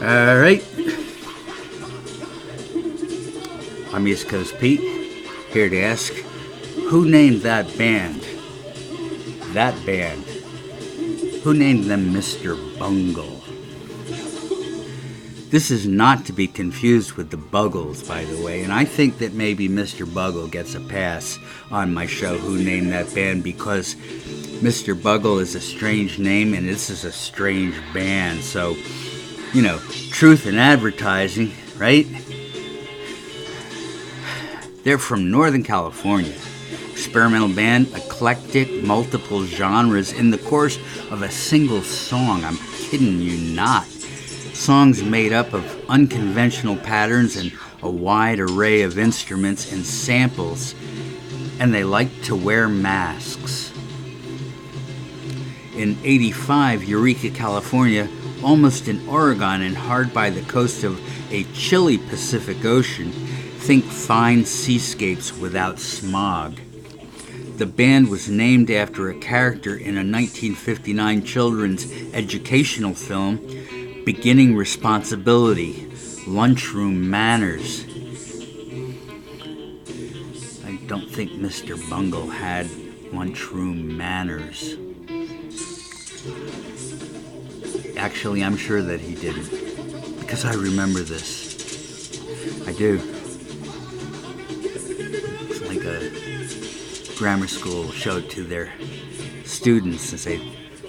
All right. I'm East Coast Pete, here to ask, who named that band? That band. Who named them Mr. Bungle? This is not to be confused with the Buggles, by the way, and I think that maybe Mr. Bungle gets a pass on my show, Who Named That Band, because Mr. Bungle is a strange name and this is a strange band. So, you know, truth in advertising, right? They're from Northern California. Experimental band, eclectic, multiple genres in the course of a single song. I'm kidding you not. Songs made up of unconventional patterns and a wide array of instruments and samples, and they like to wear masks. In '85, Eureka, California, almost in Oregon and hard by the coast of a chilly Pacific Ocean, think fine seascapes without smog. The band was named after a character in a 1959 children's educational film, Beginning Responsibility, Lunchroom Manners. I don't think Mr. Bungle had lunchroom manners. Actually, I'm sure that he didn't, because I remember this. I do. It's like a grammar school showed to their students and say,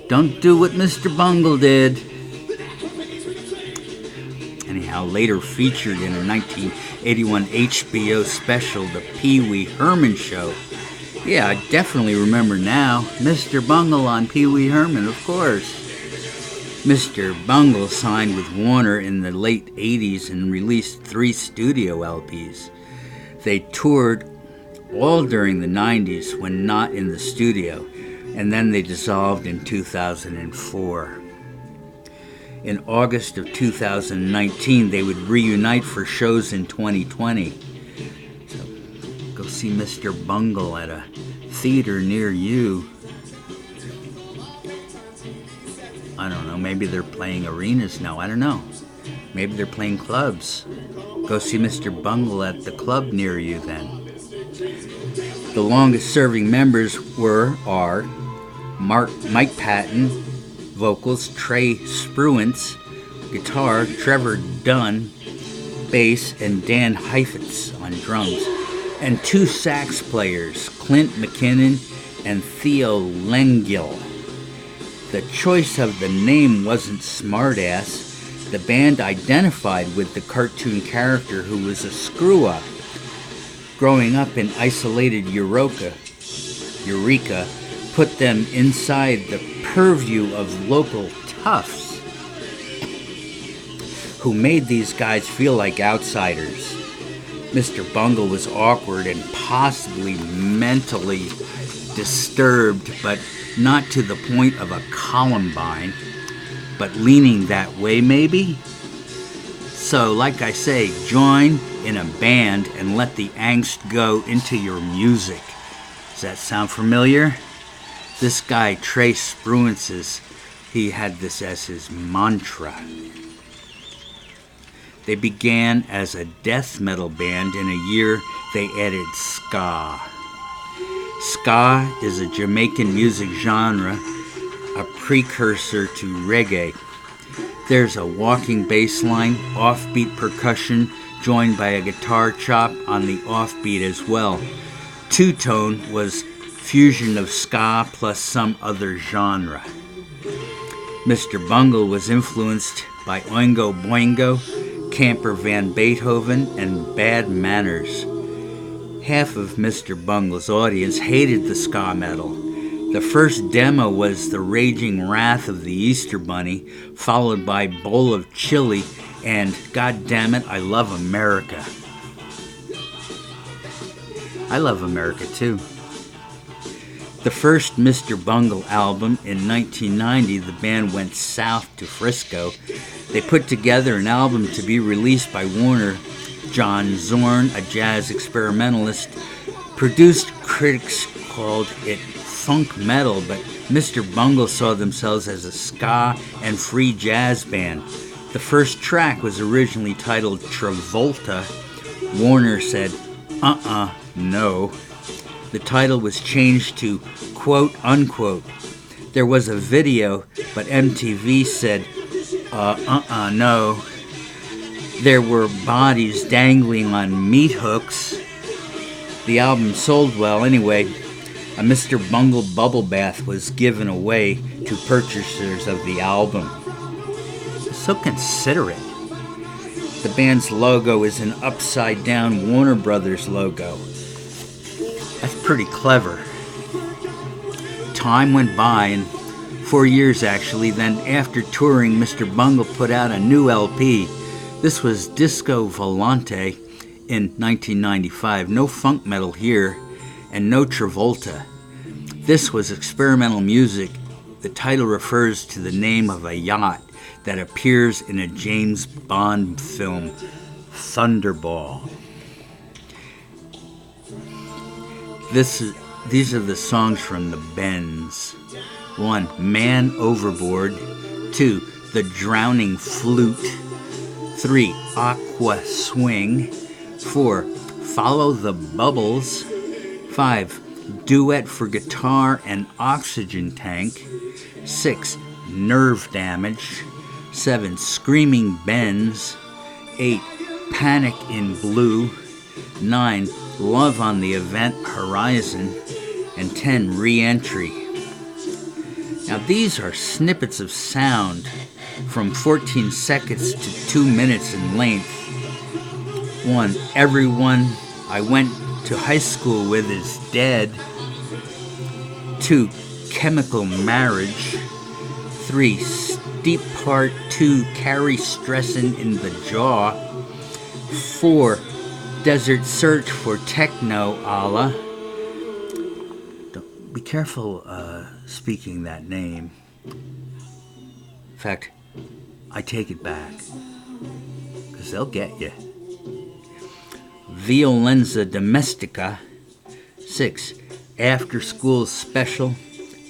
"Don't do what Mr. Bungle did." Anyhow, later featured in a 1981 HBO special, The Pee Wee Herman Show. Yeah, I definitely remember now. Mr. Bungle on Pee Wee Herman, of course. Mr. Bungle signed with Warner in the late 80s and released 3 studio LPs. They toured all during the 90s when not in the studio, and then they dissolved in 2004. In August of 2019, they would reunite for shows in 2020. So go see Mr. Bungle at a theater near you. I don't know, maybe they're playing arenas now, I don't know. Maybe they're playing clubs. Go see Mr. Bungle at the club near you then. The longest serving members are Mike Patton, vocals, Trey Spruance, guitar, Trevor Dunn, bass, and Dan Heifetz on drums, and 2 sax players, Clint McKinnon and Theo Lengyel. The choice of the name wasn't smartass. The band identified with the cartoon character who was a screw-up. Growing up in isolated Eureka put them inside the purview of local toughs who made these guys feel like outsiders. Mr. Bungle was awkward and possibly mentally disturbed, but not to the point of a Columbine, but leaning that way maybe. So, like I say, join in a band and let the angst go into your music. Does that sound familiar? This guy, Trey Spruance, he had this as his mantra. They began as a death metal band. In a year, they added ska. Ska is a Jamaican music genre, a precursor to reggae. There's a walking bass line, offbeat percussion, joined by a guitar chop on the offbeat as well. Two-tone was fusion of ska plus some other genre. Mr. Bungle was influenced by Oingo Boingo, Camper Van Beethoven, and Bad Manners. Half of Mr. Bungle's audience hated the ska metal. The first demo was The Raging Wrath of the Easter Bunny, followed by Bowl of Chili and God Damn It, I Love America. I love America too. The first Mr. Bungle album in 1990, the band went south to Frisco. They put together an album to be released by Warner. John Zorn, a jazz experimentalist, produced. Critics called it funk metal, but Mr. Bungle saw themselves as a ska and free jazz band. The first track was originally titled Travolta. Warner said, no. The title was changed to Quote Unquote. There was a video, but MTV said, no. There were bodies dangling on meat hooks. The album sold well anyway. A Mr. Bungle bubble bath was given away to purchasers of the album. So considerate. The band's logo is an upside-down Warner Brothers logo. That's pretty clever. Time went by, and 4 years actually, then after touring, Mr. Bungle put out a new LP. This was Disco Volante in 1995. No funk metal here, and no Travolta. This was experimental music. The title refers to the name of a yacht that appears in a James Bond film, Thunderball. These are the songs from the Bends. 1. Man Overboard. 2. The Drowning Flute. 3. Aqua Swing. 4. Follow the Bubbles. 5. Duet for Guitar and Oxygen Tank. 6. Nerve Damage. 7. Screaming Bends. 8. Panic in Blue. 9. Love on the Event Horizon. And 10. Re-Entry. Now these are snippets of sound from 14 seconds to 2 minutes in length. 1. Everyone I went to high school with is dead. 2. Chemical Marriage. 3. Steep Part 2, Carrie Stressin in the Jaw. 4. Desert Search for Techno Allah. Be careful speaking that name. In fact, I take it back, because they'll get you. Violenza Domestica. 6. After School Special.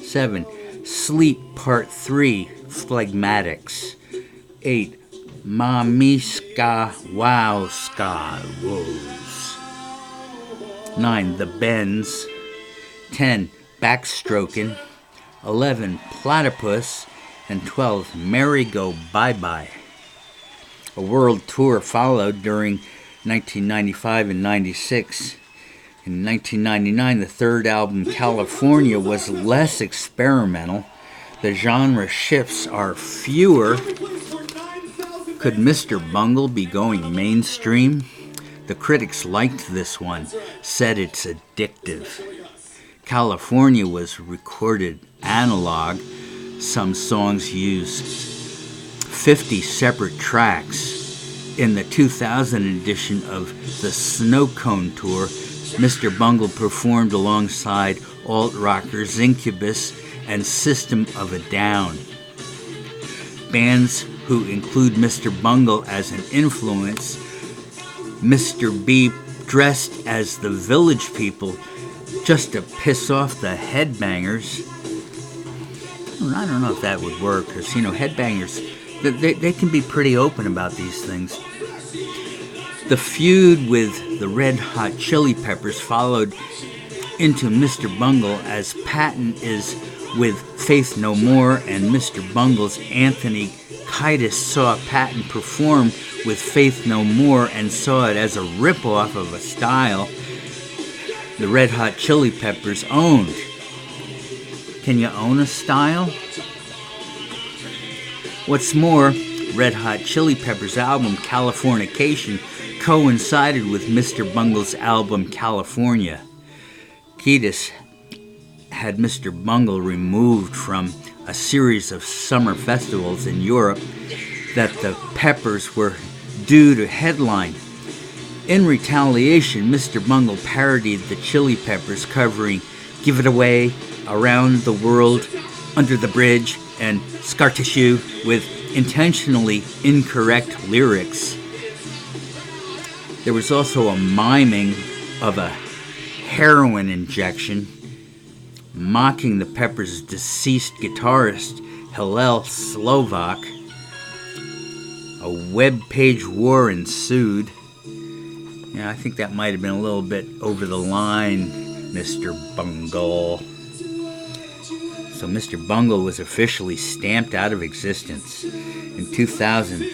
7. Sleep Part 3, Phlegmatics. 8. Mamiska Wow Ska Woes. 9. The Bends. 10. Backstrokin'. 11. Platypus. And 12. Merry Go Bye Bye. A world tour followed during 1995 and 96. In 1999, the third album, California, was less experimental. The genre shifts are fewer. Could Mr. Bungle be going mainstream? The critics liked this one, said it's addictive. California was recorded analog. Some songs used 50 separate tracks. In the 2000 edition of the Snow Cone Tour, Mr. Bungle performed alongside alt-rockers Incubus and System of a Down. Bands who include Mr. Bungle as an influence. Mr. B dressed as the Village People just to piss off the Headbangers. I don't know if that would work, because, Headbangers, they can be pretty open about these things. The feud with the Red Hot Chili Peppers followed into Mr. Bungle, as Patton is with Faith No More, and Mr. Bungle's Anthony Kiedis saw Patton perform with Faith No More and saw it as a ripoff of a style the Red Hot Chili Peppers owned. Can you own a style? What's more, Red Hot Chili Peppers' album Californication coincided with Mr. Bungle's album California. Kiedis had Mr. Bungle removed from a series of summer festivals in Europe that the Peppers were due to headline. In retaliation, Mr. Bungle parodied the Chili Peppers, covering Give It Away, Around the World, Under the Bridge, and Scar Tissue with intentionally incorrect lyrics. There was also a miming of a heroin injection, mocking the Peppers' deceased guitarist, Hillel Slovak. A web page war ensued. Yeah, I think that might have been a little bit over the line, Mr. Bungle. So Mr. Bungle was officially stamped out of existence in 2000,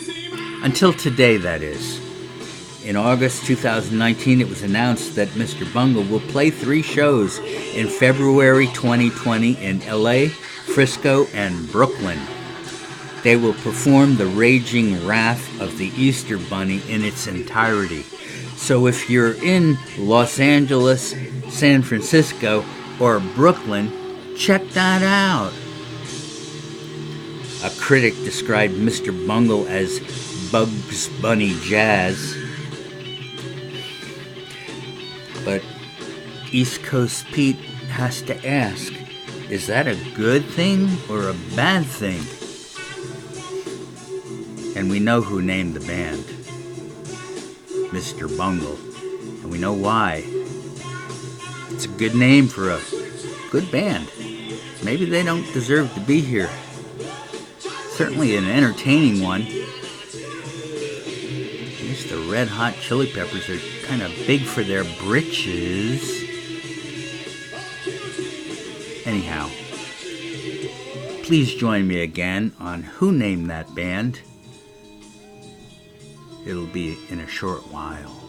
until today, that is. In August 2019, it was announced that Mr. Bungle will play 3 shows in February 2020 in LA, Frisco, and Brooklyn. They will perform The Raging Wrath of the Easter Bunny in its entirety. So if you're in Los Angeles, San Francisco, or Brooklyn, check that out. A critic described Mr. Bungle as Bugs Bunny jazz. But East Coast Pete has to ask, is that a good thing or a bad thing? And we know who named the band, Mr. Bungle, and we know why. It's a good name for a good band. Maybe they don't deserve to be here. Certainly an entertaining one. I guess the Red Hot Chili Peppers are kind of big for their britches. Anyhow, please join me again on Who Named That Band. It'll be in a short while.